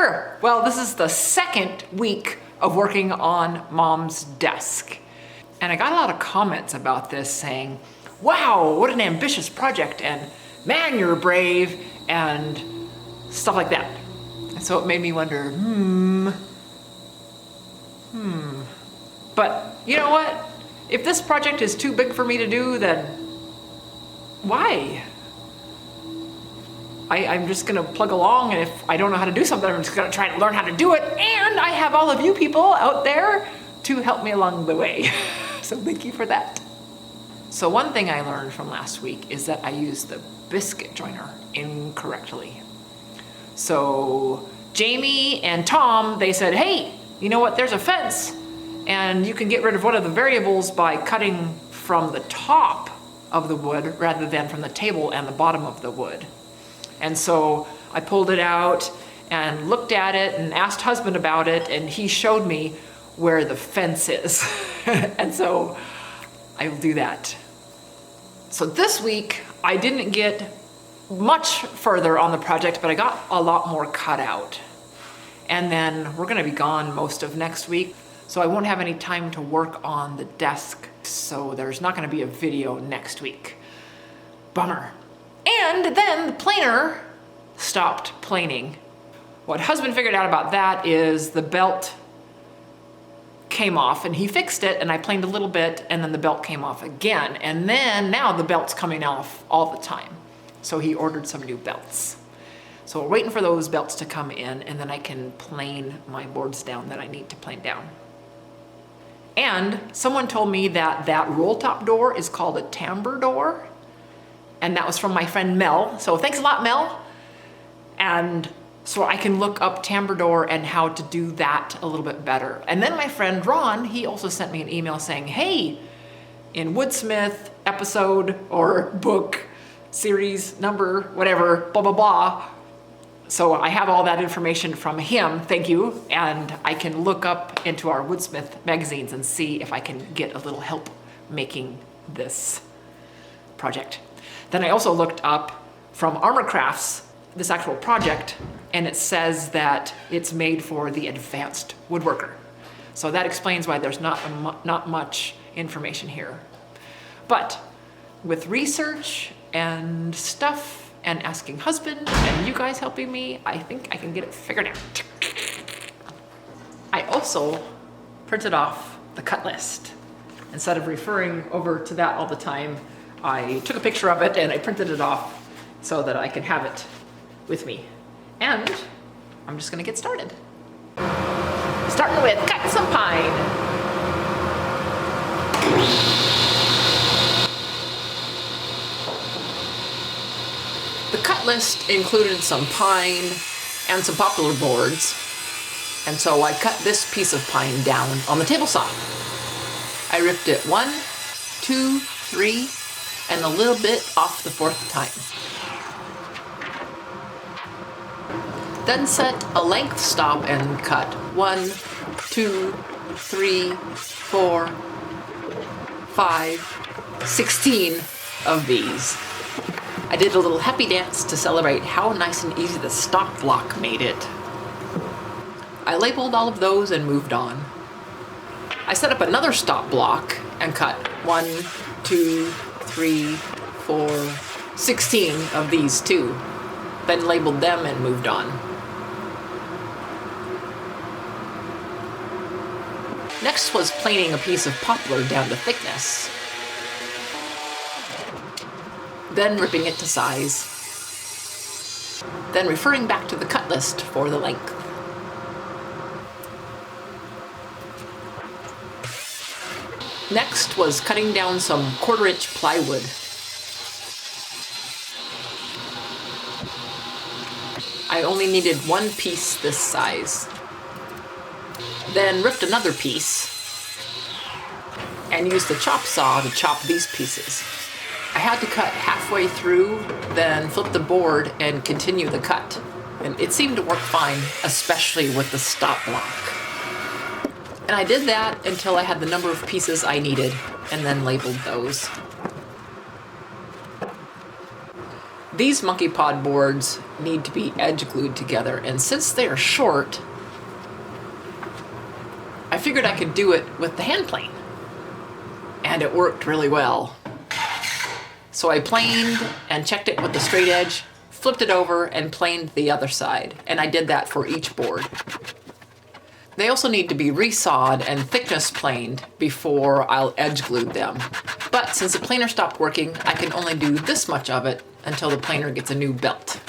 Sure. Well, this is the second week of working on Mom's desk. And I got a lot of comments about this saying, wow, what an ambitious project, and man, you're brave, and stuff like that. And so it made me wonder, But you know what? If this project is too big for me to do, then why? I'm just gonna plug along, and if I don't know how to do something, I'm just gonna try to learn how to do it, and I have all of you people out there to help me along the way. So thank you for that. So one thing I learned from last week is that I used the biscuit joiner incorrectly. So Jamie and Tom, they said, hey, you know what, there's a fence, and you can get rid of one of the variables by cutting from the top of the wood rather than from the table and the bottom of the wood. And so I pulled it out and looked at it and asked husband about it, and he showed me where the fence is. And so I will do that. So this week, I didn't get much further on the project, but I got a lot more cut out. And then we're gonna be gone most of next week, so I won't have any time to work on the desk, so there's not gonna be a video next week. Bummer. And then the planer stopped planing. What husband figured out about that is the belt came off, and he fixed it, and I planed a little bit, and then the belt came off again, and then now the belt's coming off all the time. So he ordered some new belts. So we're waiting for those belts to come in, and then I can plane my boards down that I need to plane down. And someone told me that that roll top door is called a timbre door, and that was from my friend Mel. So thanks a lot, Mel. And so I can look up timbre door and how to do that a little bit better. And then my friend Ron, he also sent me an email saying, hey, in Woodsmith episode or book, series, number, whatever, blah, blah, blah. So I have all that information from him, thank you. And I can look up into our Woodsmith magazines and see if I can get a little help making this project. Then I also looked up from Armor Crafts, this actual project, and it says that it's made for the advanced woodworker. So that explains why there's not much information here. But with research and stuff and asking husband and you guys helping me, I think I can get it figured out. I also printed off the cut list. Instead of referring over to that all the time, I took a picture of it and I printed it off so that I can have it with me. And I'm just gonna get started. Starting with cut some pine. The cut list included some pine and some poplar boards, and so I cut this piece of pine down on the table saw. I ripped it 1, 2, 3, and a little bit off the 4th time. Then set a length stop and cut 1, 2, 3, 4, 5, 16 of these. I did a little happy dance to celebrate how nice and easy the stop block made it. I labeled all of those and moved on. I set up another stop block and cut 1, 2, 3, 4, 16 of these too. Then labeled them and moved on. Next was planing a piece of poplar down to thickness. Then ripping it to size. Then referring back to the cut list for the length. Next was cutting down some 1/4-inch plywood. I only needed one piece this size. Then ripped another piece and used the chop saw to chop these pieces. I had to cut halfway through, then flip the board and continue the cut. And it seemed to work fine, especially with the stop block. And I did that until I had the number of pieces I needed and then labeled those. These monkey pod boards need to be edge glued together, and since they are short, I figured I could do it with the hand plane. And it worked really well. So I planed and checked it with the straight edge, flipped it over and planed the other side. And I did that for each board. They also need to be resawed and thickness planed before I'll edge glue them. But since the planer stopped working, I can only do this much of it until the planer gets a new belt.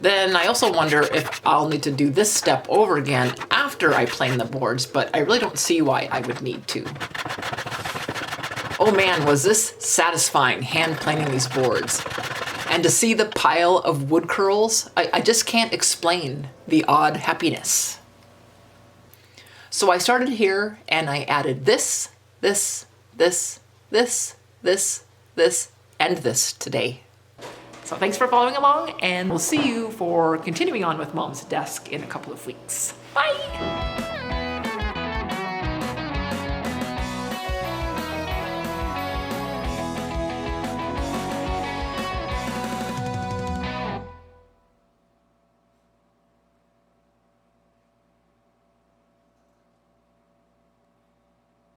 Then I also wonder if I'll need to do this step over again after I plane the boards, but I really don't see why I would need to. Oh man, was this satisfying hand planing these boards. And to see the pile of wood curls, I just can't explain the odd happiness. So I started here and I added this, and this today. So thanks for following along, and we'll see you for continuing on with Mom's desk in a couple of weeks. Bye!